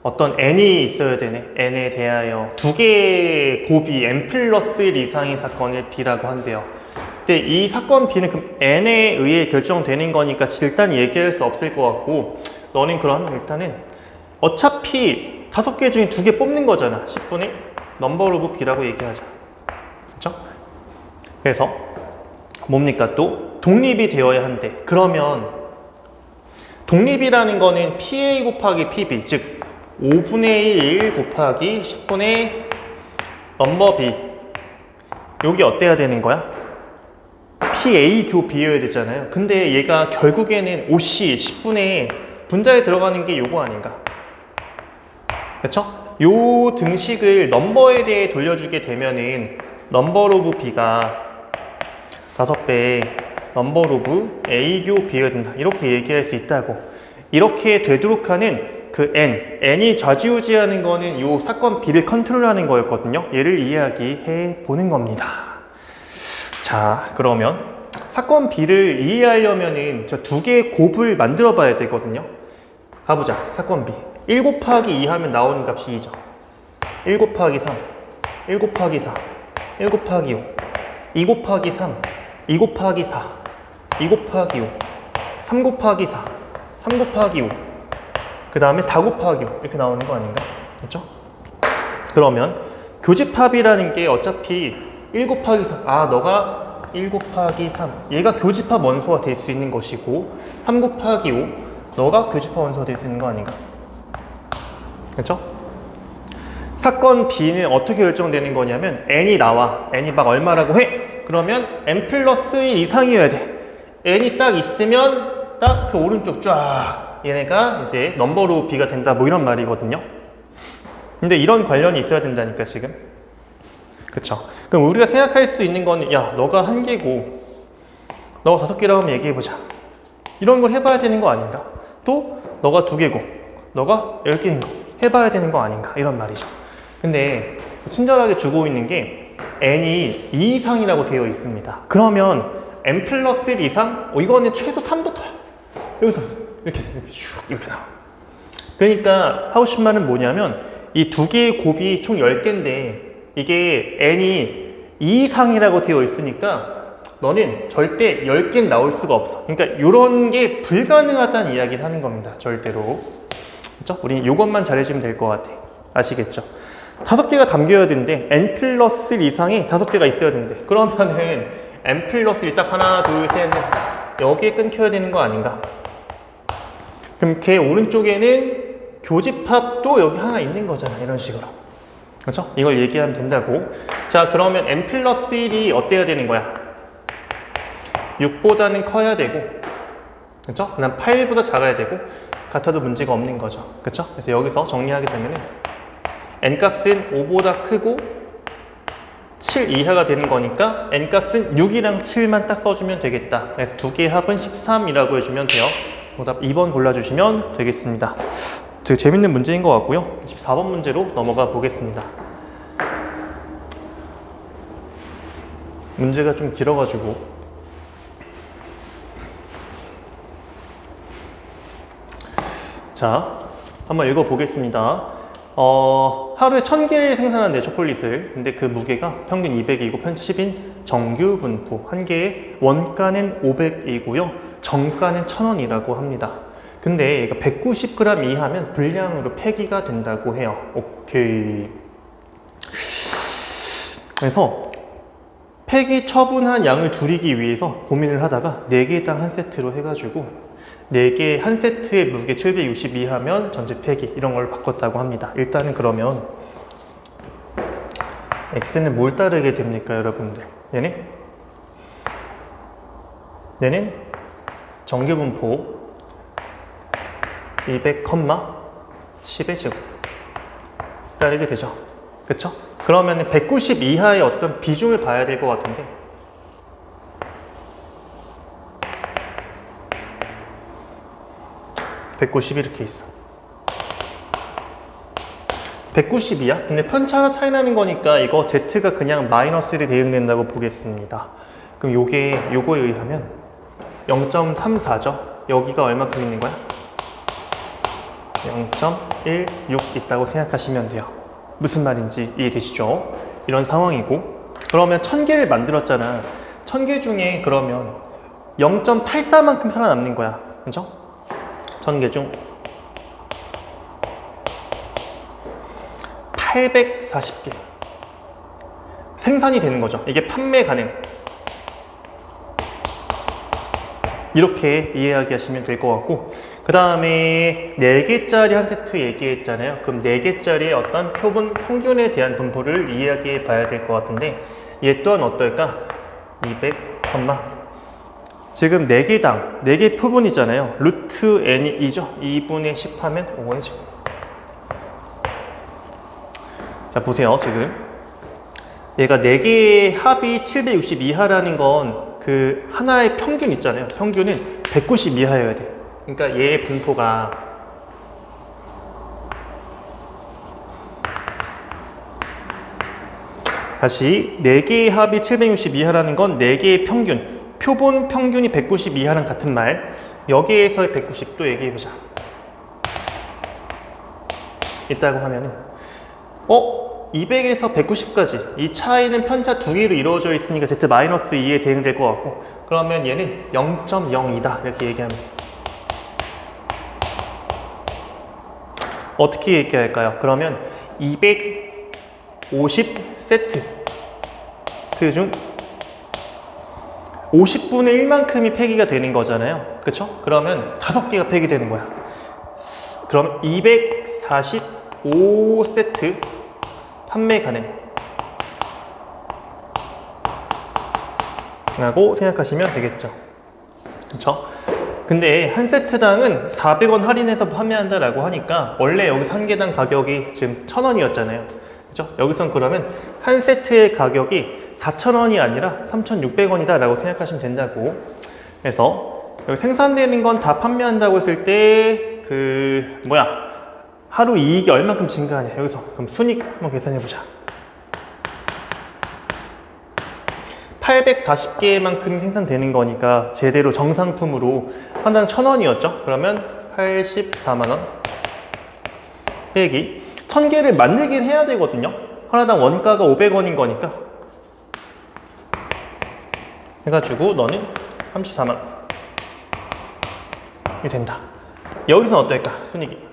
어떤 n이 있어야 되네. n에 대하여 2개의 곱이 n 플러스 1 이상의 사건을 B라고 한대요. 근데 이 사건 B는 그럼 n에 의해 결정되는 거니까 일단 얘기할 수 없을 것 같고 너는 그럼 일단은 어차피 5개 중에 2개 뽑는 거잖아. 10분의 넘버 오브 B라고 얘기하자. 그쵸? 그래서 뭡니까 또? 독립이 되어야 한대. 그러면 독립이라는 거는 PA 곱하기 PB, 즉 5분의 1 곱하기 10분의 넘버 B. 여기 어때야 되는 거야? PA 교 B여야 되잖아요. 근데 얘가 결국에는 OC 10분의 분자에 들어가는 게 요거 아닌가? 그쵸? 요 등식을 넘버에 대해 돌려주게 되면은 넘버 오브 B가 5배 넘버 오브 A 교 B가 된다. 이렇게 얘기할 수 있다고. 이렇게 되도록 하는 그 n이 좌지우지하는 거는 요 사건 B를 컨트롤하는 거였거든요. 얘를 이야기해 보는 겁니다. 자, 그러면 사건 B를 이해하려면은 저 2개의 곱을 만들어 봐야 되거든요. 가보자. 사건 B. 1 곱하기 2 하면 나오는 값이 2죠. 1 곱하기 3, 1 곱하기 4, 1 곱하기 5, 2 곱하기 3, 2 곱하기 4, 2 곱하기 5, 3 곱하기 4, 3 곱하기 5, 그 다음에 4 곱하기 5 이렇게 나오는 거 아닌가? 그렇죠? 그러면 교집합이라는 게 어차피 1 곱하기 3, 너가 1 곱하기 3, 얘가 교집합 원소가 될 수 있는 것이고 3 곱하기 5, 너가 교집합 원소가 될 수 있는 거 아닌가? 그렇죠? 사건 B는 어떻게 결정되는 거냐면 n이 나와. n이 막 얼마라고 해? 그러면 n 플러스 1 이상이어야 돼. n이 딱 있으면 딱 그 오른쪽 쫙 얘네가 이제 넘버 오브 B가 된다 뭐 이런 말이거든요. 근데 이런 관련이 있어야 된다니까 지금. 그쵸? 그럼 우리가 생각할 수 있는 거는 야 너가 1개고 너가 5개라고 하면 얘기해보자. 이런 걸 해봐야 되는 거 아닌가? 또 너가 2개고 너가 10개인 거 해봐야 되는 거 아닌가? 이런 말이죠. 근데 친절하게 주고 있는 게 n이 2 이상이라고 되어 있습니다. 그러면 n 플러스 1 이상? 이거는 최소 3부터야. 여기서 이렇게 슉 이렇게 나와. 그러니까 하고 싶은 말은 뭐냐면 이 2개의 곱이 총 10개인데 이게 n이 2 이상이라고 되어 있으니까 너는 절대 10개는 나올 수가 없어. 그러니까 이런 게 불가능하다는 이야기를 하는 겁니다. 절대로. 그렇죠? 우리 이것만 잘해주면 될 것 같아. 아시겠죠? 5개가 담겨야 되는데 n 플러스 1 이상이 5개가 있어야 되는데 그러면은 n 플러스 1 딱 하나 둘 셋 여기에 끊겨야 되는 거 아닌가? 그럼 걔 오른쪽에는 교집합도 여기 하나 있는 거잖아. 이런 식으로. 그렇죠? 이걸 얘기하면 된다고. 자, 그러면 n 플러스 1이 어때야 되는 거야? 6보다는 커야 되고, 그렇죠? 그 다음 8보다 작아야 되고, 같아도 문제가 없는 거죠. 그렇죠? 그래서 여기서 정리하게 되면은 n 값은 5보다 크고 7 이하가 되는 거니까 n 값은 6이랑 7만 딱 써주면 되겠다. 그래서 2개의 합은 13이라고 해주면 돼요. 정답 2번 골라주시면 되겠습니다. 되게 재밌는 문제인 것 같고요. 24번 문제로 넘어가 보겠습니다. 문제가 좀 길어가지고 자, 한번 읽어보겠습니다. 하루에 1000개를 생산한대요, 초콜릿을. 근데 그 무게가 평균 200이고 편차 10인 정규 분포. 한 개의 원가는 500이고요. 정가는 1000원이라고 합니다. 근데 얘가 190g 이하면 불량으로 폐기가 된다고 해요. 오케이. 그래서 폐기 처분한 양을 줄이기 위해서 고민을 하다가 4개당 한 세트로 해가지고 4개 한 세트의 무게 760 이하면 전체 폐기 이런 걸 바꿨다고 합니다. 일단은 그러면 X는 뭘 따르게 됩니까, 여러분들? 얘는 정규분포 200, 10의 제곱 따르게 되죠. 그쵸? 그러면 190 이하의 어떤 비중을 봐야 될 것 같은데 190 이렇게 있어. 190이야? 근데 편차가 차이 나는 거니까 이거 Z가 그냥 마이너스로 대응된다고 보겠습니다. 그럼 요거에 의하면 0.34죠? 여기가 얼마큼 있는 거야? 0.16 있다고 생각하시면 돼요. 무슨 말인지 이해되시죠? 이런 상황이고, 그러면 1000개를 만들었잖아. 1000개 중에 그러면 0.84만큼 살아남는 거야. 그죠? 1000개 중 840개 생산이 되는 거죠. 이게 판매 가능. 이렇게 이해하시면 될 것 같고, 그 다음에 4개짜리 한 세트 얘기했잖아요. 그럼 4개짜리의 어떤 표본 평균에 대한 분포를 이해해 봐야 될 것 같은데, 얘 또한 어떨까? 200, 지금 4개당 4개 표본이잖아요. 루트 n이 2죠. 2분의 10 하면 5의 제곱. 자, 보세요. 지금 얘가 4개의 합이 760 이하라는 건 그 하나의 평균 있잖아요. 평균은 190 이하여야 돼. 그러니까 얘의 분포가 다시 4개의 합이 760 이하라는 건 4개의 평균, 표본 평균이 190 이하랑 같은 말. 여기에서의 190도 얘기해보자. 있다고 하면은 200에서 190까지 이 차이는 편차 2개로 이루어져 있으니까 Z-2에 대응될 것 같고, 그러면 얘는 0.02다 이렇게 얘기하면 돼요. 어떻게 얘기할까요? 그러면 250세트 중 50분의 1만큼이 폐기가 되는 거잖아요. 그쵸? 그러면 5개가 폐기되는 거야. 그럼 245세트 판매 가능 라고 생각하시면 되겠죠. 그쵸? 근데 한 세트당은 400원 할인해서 판매한다 라고 하니까 원래 여기서 한 개당 가격이 지금 1000원이었잖아요. 그죠? 여기선 그러면 한 세트의 가격이 4000원이 아니라 3600원이다 라고 생각하시면 된다고. 그래서 여기 생산되는 건 다 판매한다고 했을 때 하루 이익이 얼만큼 증가하냐. 여기서 그럼 순익 한번 계산해 보자. 840개만큼 생산되는 거니까 제대로 정상품으로 하나당 1000원이었죠. 그러면 84만원 빼기 1000개를 만들긴 해야 되거든요. 하나당 원가가 500원인 거니까 해가지고 너는 34만원 이 된다. 여기서는 어떨까? 순익이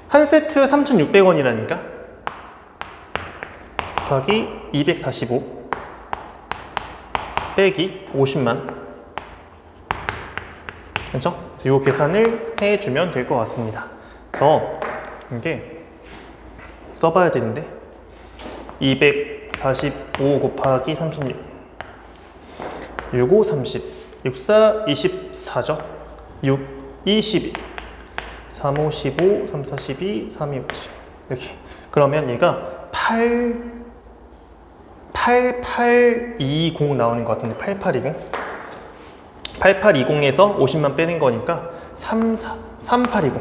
한 세트 3,600원이라니까 곱하기 245 빼기 50만. 그렇죠? 그래서 이 계산을 해주면 될 것 같습니다. 그래서 이게 써봐야 되는데 245 곱하기 36 65 30 64 24죠. 6 22 3 5 15 3 4 12 3 2 50 이렇게. 그러면 얘가 8820 나오는 것 같은데 8820 8820에서 50만 빼는 거니까 3820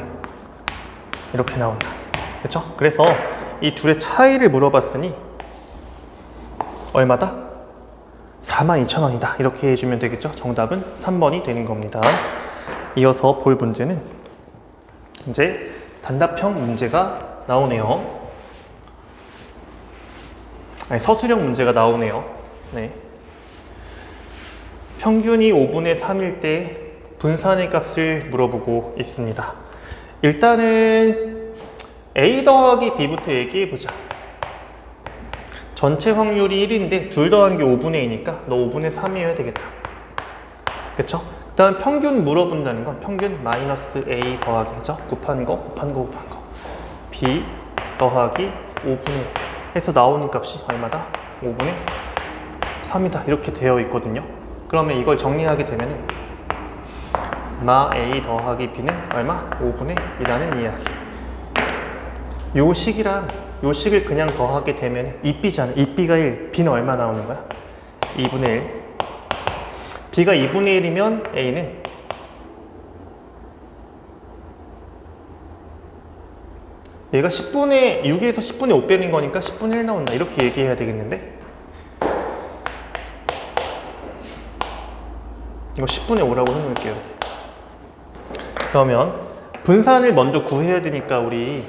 이렇게 나온다. 그렇죠? 그래서 이 둘의 차이를 물어봤으니 얼마다? 42,000원이다. 이렇게 해주면 되겠죠? 정답은 3번이 되는 겁니다. 이어서 볼 문제는 이제 단답형 문제가 나오네요. 아니, 서술형 문제가 나오네요. 네. 평균이 5분의 3일 때 분산의 값을 물어보고 있습니다. 일단은 A 더하기 B부터 얘기해보자. 전체 확률이 1인데 둘 더한 게 5분의 2니까 너 5분의 3이어야 되겠다. 그쵸? 그 다음 평균 물어본다는 건 평균 마이너스 A 더하기 그죠? 곱한 거 B 더하기 5분의 해서 나오는 값이 얼마다? 5분의 3이다. 이렇게 되어 있거든요. 그러면 이걸 정리하게 되면은 마 A 더하기 B는 얼마? 5분의 2라는 이야기. 요 식이랑 요 식을 그냥 더하게 되면 2B잖아. 2B가 1, B는 얼마 나오는 거야? 2분의 1. B가 2분의 1이면 A는 얘가 6에서 10분의 5 빼는 거니까 10분의 1 나온다. 이렇게 얘기해야 되겠는데? 이거 10분의 5라고 해놓을게요. 그러면 분산을 먼저 구해야 되니까 우리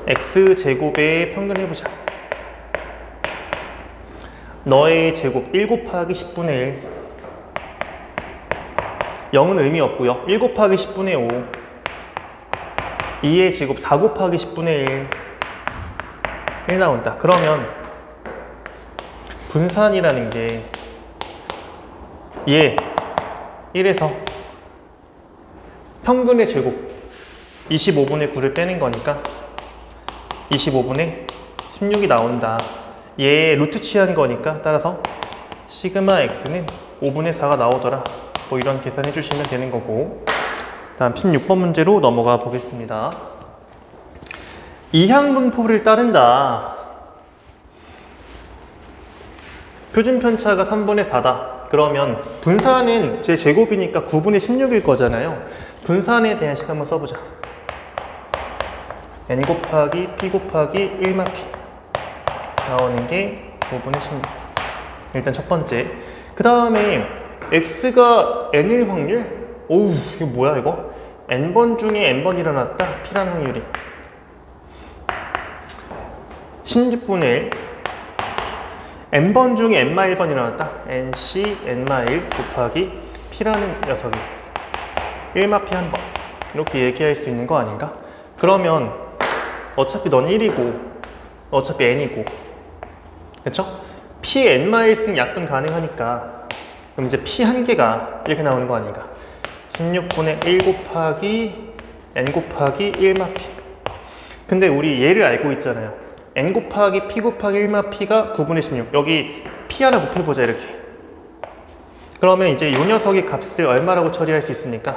x제곱의 평균 해보자. 너의 제곱 1 곱하기 10분의 1 0은 의미 없고요. 1 곱하기 10분의 5 2의 제곱 4 곱하기 10분의 1 나온다. 그러면 분산이라는 게 얘 1에서 평균의 제곱 25분의 9를 빼는 거니까 25분의 16이 나온다. 얘 루트 취한 거니까 따라서 시그마 x는 5분의 4가 나오더라. 뭐 이런 계산해 주시면 되는 거고. 다음 16번 문제로 넘어가 보겠습니다. 이항분포를 따른다. 표준편차가 3분의 4다. 그러면 분산은 제 제곱이니까 9분의 16일 거잖아요. 분산에 대한 식 한번 써보자. n 곱하기 p 곱하기 1마 p 나오는 게 9분의 16. 일단 첫 번째. 그 다음에 x가 n일 확률? 오우, 이거 뭐야 이거? n번 중에 n번 일어났다. p라는 확률이 16분의 1. n번 중에 n-1번 일어났다. nc n-1 곱하기 p라는 녀석이 1마 p 한 번. 이렇게 얘기할 수 있는 거 아닌가? 그러면 어차피 넌 1이고 어차피 n이고 그쵸? p n-1승 약분 가능하니까 그럼 이제 p 한 개가 이렇게 나오는 거 아닌가? 16분의 1 곱하기 n 곱하기 1마 p. 근데 우리 얘를 알고 있잖아요. n 곱하기 p 곱하기 1마 p가 9분의 16. 여기 p 하나 곱해보자 이렇게. 그러면 이제 이 녀석의 값을 얼마라고 처리할 수 있습니까?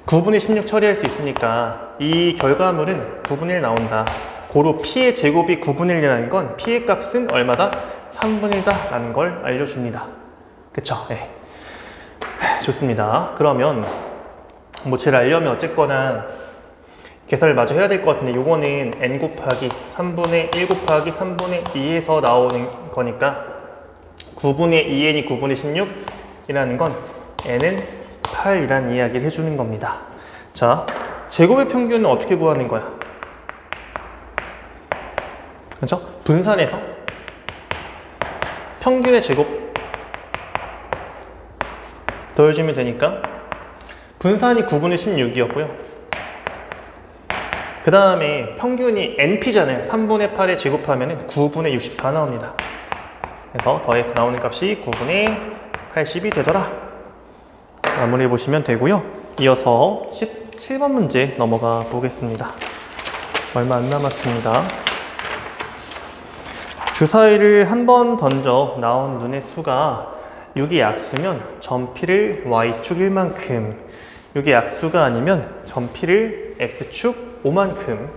9분의 16 처리할 수 있으니까 이 결과물은 9분의 1 나온다. 고로 p의 제곱이 9분의 1이라는 건 p의 값은 얼마다? 3분의 1다 라는 걸 알려줍니다. 그쵸? 네. 좋습니다. 그러면 뭐 쟤를 알려면 어쨌거나 계산을 마저 해야 될 것 같은데 요거는 n 곱하기 3분의 1 곱하기 3분의 2에서 나오는 거니까 9분의 2n이 9분의 16이라는 건 n은 8이라는 이야기를 해주는 겁니다. 자, 제곱의 평균은 어떻게 구하는 거야? 그렇죠? 분산해서 평균의 제곱 더해주면 되니까 분산이 9분의 16이었고요. 그 다음에 평균이 np잖아요. 3분의 8에 제곱하면 9분의 64 나옵니다. 그래서 더해서 나오는 값이 9분의 80이 되더라. 마무리해 보시면 되고요. 이어서 17번 문제 넘어가 보겠습니다. 얼마 안 남았습니다. 주사위를 한 번 던져 나온 눈의 수가 6이 약수면 점 P를 Y축 1만큼, 6이 약수가 아니면 점 P를 X축 5만큼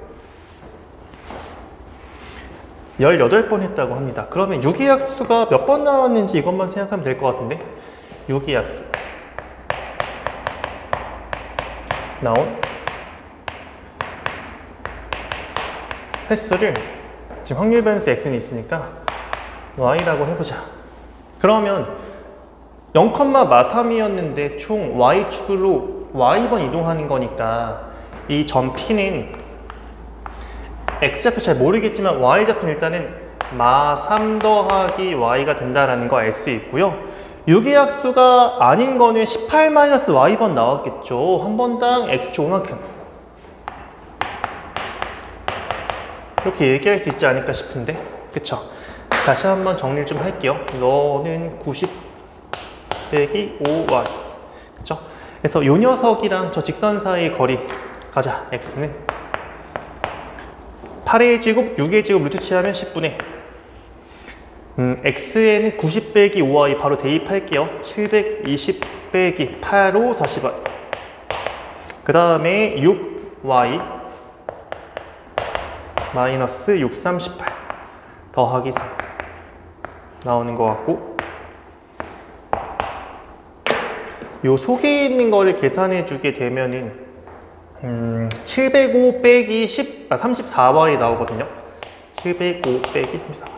18번 했다고 합니다. 그러면 6의 약수가 몇 번 나왔는지 이것만 생각하면 될 것 같은데 6의 약수 나온 횟수를 지금 확률 변수 x는 있으니까 y라고 해보자. 그러면 0,3이었는데 총 y축으로 y번 이동하는 거니까 이 점 p는 x좌표 잘 모르겠지만 y좌표는 일단은 마3 더하기 y가 된다라는 거 알 수 있고요. 유기약수가 아닌 거는 18-y번 나왔겠죠. 한 번당 x축 5만큼. 이렇게 얘기할 수 있지 않을까 싶은데, 그쵸? 다시 한번 정리를 좀 할게요. 너는 90 빼기 5y. 그쵸? 그래서 이 녀석이랑 저 직선 사이의 거리 가자. x는 8의 제곱, 6의 제곱 루트 치하면 10분의 x에는 90 빼기 5y 바로 대입할게요. 720 빼기 8로 40y. 그 다음에 6y 마이너스 6, 38 더하기 3 나오는 것 같고, 요 속에 있는 거를 계산해 주게 되면은 705 빼기 34y 나오거든요. 705 빼기 34y.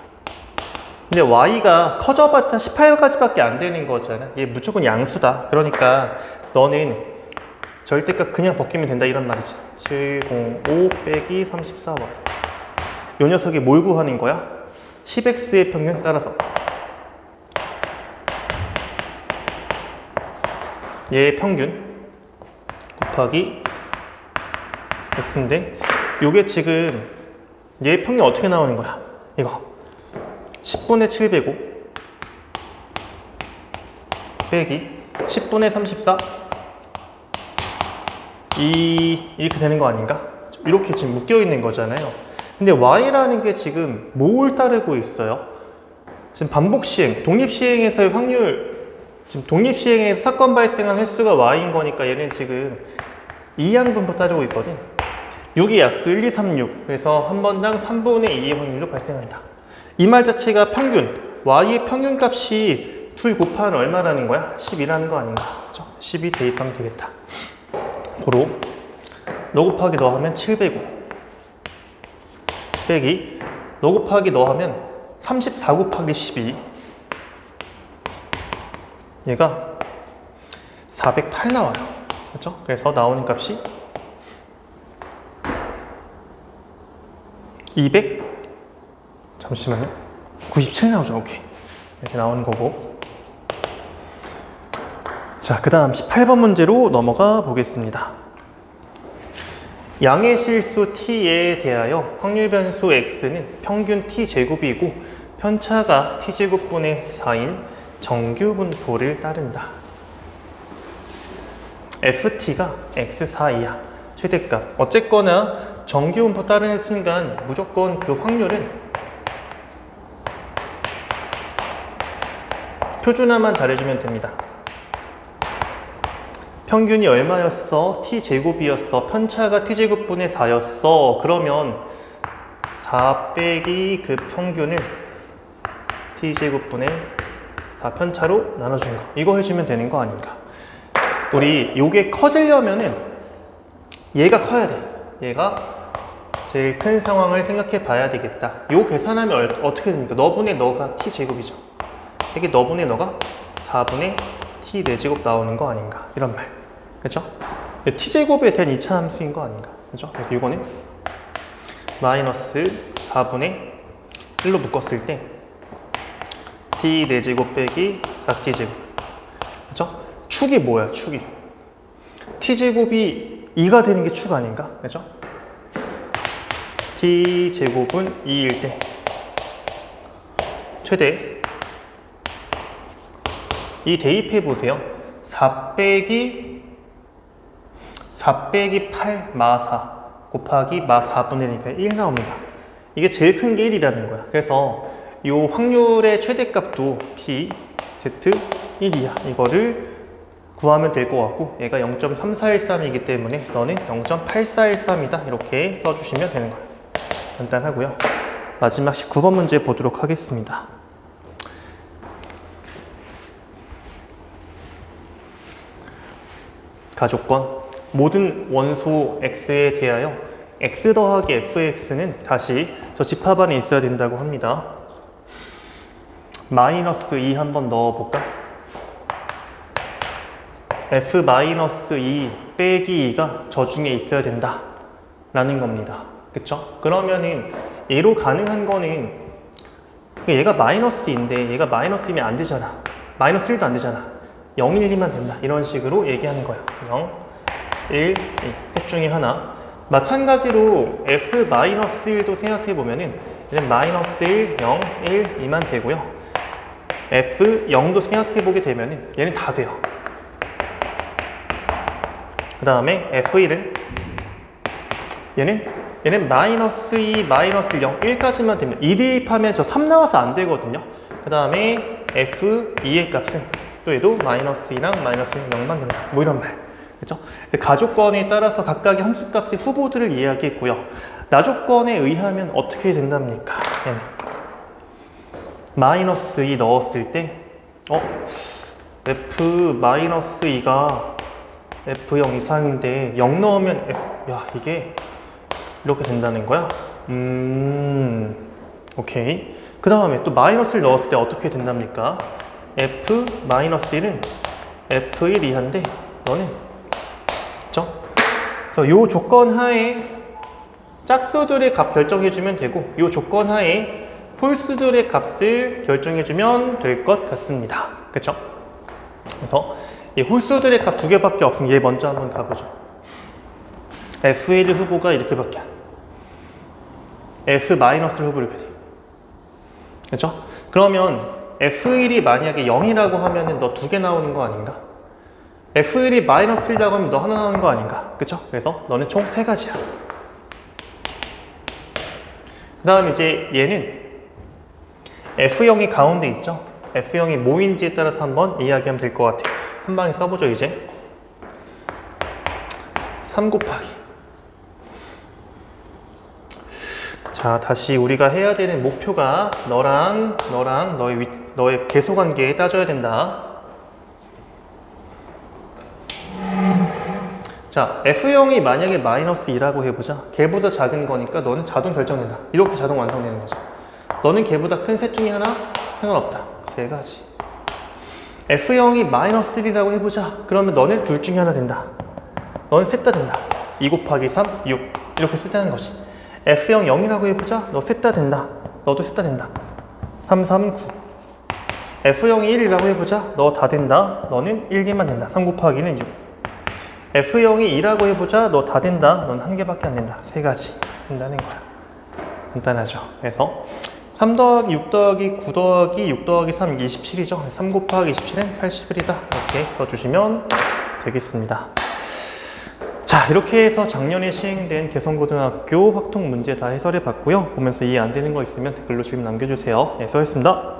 근데 y가 커져봤자 18까지밖에 안 되는 거잖아. 얘 무조건 양수다. 그러니까 너는 절대값 그냥 벗기면 된다 이런 말이지. 705 빼기 34y. 요 녀석이 뭘 구하는 거야? 10x의 평균 따라서 얘의 평균 곱하기 x인데, 요게 지금 얘의 평균 어떻게 나오는 거야? 이거 10분의 705 빼기 10분의 34 이렇게 되는 거 아닌가? 이렇게 지금 묶여 있는 거잖아요. 근데 y라는 게 지금 뭘 따르고 있어요? 지금 반복 시행, 독립 시행에서의 확률, 지금 독립 시행에서 사건 발생한 횟수가 y인 거니까 얘는 지금 이항분포 따르고 있거든. 6의 약수 1, 2, 3, 6. 그래서 한 번당 3분의 2의 확률로 발생한다. 이 말 자체가 평균, y의 평균 값이 둘 곱하면 얼마라는 거야? 10이라는 거 아닌가? 그렇죠? 12 대입하면 되겠다. 고로 너 곱하기 너 하면 705 빼기 너 곱하기 너 하면 34 곱하기 12, 얘가 408 나와요. 그렇죠? 그래서 나오는 값이 200, 잠시만요. 97 나오죠. 오케이. 이렇게 나오는 거고. 자, 그 다음 18번 문제로 넘어가 보겠습니다. 양의 실수 t에 대하여 확률 변수 x는 평균 t제곱이고 편차가 t제곱분의 4인 정규 분포를 따른다. ft가 x4이야. 최대값. 어쨌거나 정규 분포 따르는 순간 무조건 그 확률은 표준화만 잘해주면 됩니다. 평균이 얼마였어? t제곱이었어. 편차가 t제곱분의 4였어. 그러면 4 빼기 그 평균을 t제곱분의 4 편차로 나눠준 거. 이거 해주면 되는 거 아닌가? 우리 요게 커지려면은 얘가 커야 돼. 얘가 제일 큰 상황을 생각해 봐야 되겠다. 요 계산하면 어떻게 됩니까? 너분의 너가 t제곱이죠. 이게 너분의 너가 4분의 t 4제곱 나오는 거 아닌가? 이런 말. 그죠? t제곱에 대한 2차 함수인 거 아닌가? 그죠? 그래서 이거는 마이너스 4분의 1로 묶었을 때 t 4제곱 빼기 4t제곱. 그죠? 축이 뭐야, 축이? t제곱이 2가 되는 게 축 아닌가? 그죠? t제곱은 2일 때 최대, 이 대입해 보세요. 4 빼기 8 마 4 곱하기 마 4분의 1이니까 1 나옵니다. 이게 제일 큰 게 1이라는 거야. 그래서 이 확률의 최대값도 p, z, 1이야. 이거를 구하면 될 것 같고, 얘가 0.3413이기 때문에 너는 0.8413이다. 이렇게 써주시면 되는 거예요. 간단하고요. 마지막 19번 문제 보도록 하겠습니다. 가족권 모든 원소 x에 대하여 x 더하기 fx는 다시 저 집합 안에 있어야 된다고 합니다. 마이너스 2 한번 넣어볼까? f 마이너스 2 빼기 2가 저 중에 있어야 된다 라는 겁니다. 그쵸? 그러면은 얘로 가능한 거는 얘가 마이너스인데 얘가 마이너스이면 안 되잖아. 마이너스 1도 안 되잖아. 0, 1, 2만 된다. 이런 식으로 얘기하는 거야. 0, 1, 2. 셋 중에 하나. 마찬가지로 f-1도 생각해보면은 얘는 마이너스 1, 0, 1, 2만 되고요. f0도 생각해보게 되면은 얘는 다 돼요. 그 다음에 f1은 얘는 마이너스 2, 마이너스 0, 1까지만 되면 2 대입하면 저 3 나와서 안 되거든요. 그 다음에 f2의 값은 또 얘도 마이너스 2랑 마이너스 0만 된다. 뭐 이런 말. 그렇죠? 가조건에 따라서 각각의 함수값의 후보들을 이야기했고요. 나조건에 의하면 어떻게 된답니까? 얘는 마이너스 2 넣었을 때 f-2가 f0 이상인데 0 넣으면 야 이게 이렇게 된다는 거야? 오케이. 그 다음에 또 마이너스를 넣었을 때 어떻게 된답니까? f-1은 f1 이하인데 너는 그쵸? 그래서 요 조건 하에 짝수들의 값 결정해주면 되고 요 조건 하에 홀수들의 값을 결정해주면 될 것 같습니다. 그쵸? 그래서 이 홀수들의 값 두 개밖에 없으면 얘 먼저 한번 가보죠. f1 후보가 이렇게밖에 안 f-를 후보 이렇게 돼. 그쵸? 그러면 f1이 만약에 0이라고 하면은 너 두 개 나오는 거 아닌가? f1이 마이너스 1이라고 하면 너 하나 나오는 거 아닌가? 그쵸? 그래서 너는 총 세 가지야. 그 다음 이제 얘는 f0이 가운데 있죠? f0이 뭐인지에 따라서 한번 이야기하면 될 것 같아요. 한 방에 써보죠 이제. 3 곱하기. 자, 다시 우리가 해야 되는 목표가 너랑 너의 계소관계 따져야 된다. 자, f0이 만약에 마이너스 2라고 해보자. 걔보다 작은 거니까 너는 자동 결정된다. 이렇게 자동 완성되는 거죠. 너는 걔보다 큰 셋 중에 하나 상관없다. 세 가지. f0이 마이너스 1이라고 해보자. 그러면 너는 둘 중에 하나 된다. 너는 셋 다 된다. 2 곱하기 3, 6 이렇게 쓰자는 거지. f0 0이라고 해보자. 너 셋 다 된다. 너도 셋 다 된다. 3, 3, 9 f0이 1이라고 해보자. 너 다 된다. 너는 1, 2만 된다. 3 곱하기는 6 f0이 2라고 해보자. 너 다 된다. 넌 한 개밖에 안 된다. 세 가지 쓴다는 거야. 간단하죠. 그래서 3 더하기 6 더하기 9 더하기 6 더하기 3 이게 27이죠. 3 곱하기 27은 81이다. 이렇게 써주시면 되겠습니다. 자, 이렇게 해서 작년에 시행된 개성고등학교 확통 문제 다 해설해 봤고요. 보면서 이해 안 되는 거 있으면 댓글로 질문 남겨주세요. 네, 수고했습니다.